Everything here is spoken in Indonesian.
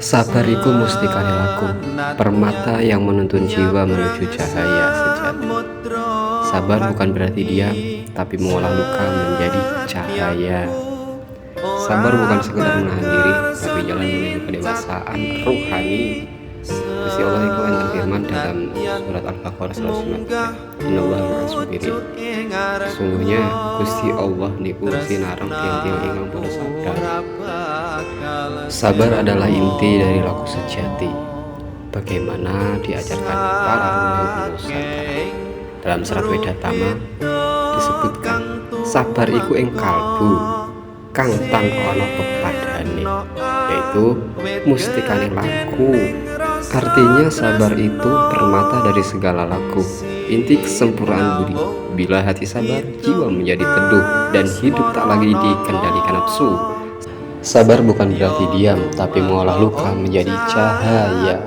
Sabar iku mustikane laku, permata yang menuntun jiwa menuju cahaya sejati. Sabar bukan berarti diam, tapi mengolah luka menjadi cahaya. Sabar bukan sekedar menahan diri, tapi jalan menuju kedewasaan ruhani. Gusti Allah itu yang terfirman dalam surat Al-Baqarah 193. Innallaha ma'as-sabirin. Sesungguhnya Gusti Allah niku sinarang tiang-tiang ingkang pada sabar. Sabar adalah inti dari laku sejati. Bagaimana diajarkan para leluhur Nusantara. Dalam serat Wedatama disebutkan, sabar iku ing kalbu kang tanpa ana pepadane, yaitu mustikane laku. Artinya sabar itu permata dari segala laku, inti kesempurnaan budi. Bila hati sabar, jiwa menjadi teduh dan hidup tak lagi dikendalikan nafsu. Sabar bukan berarti diam, tapi mengolah luka menjadi cahaya.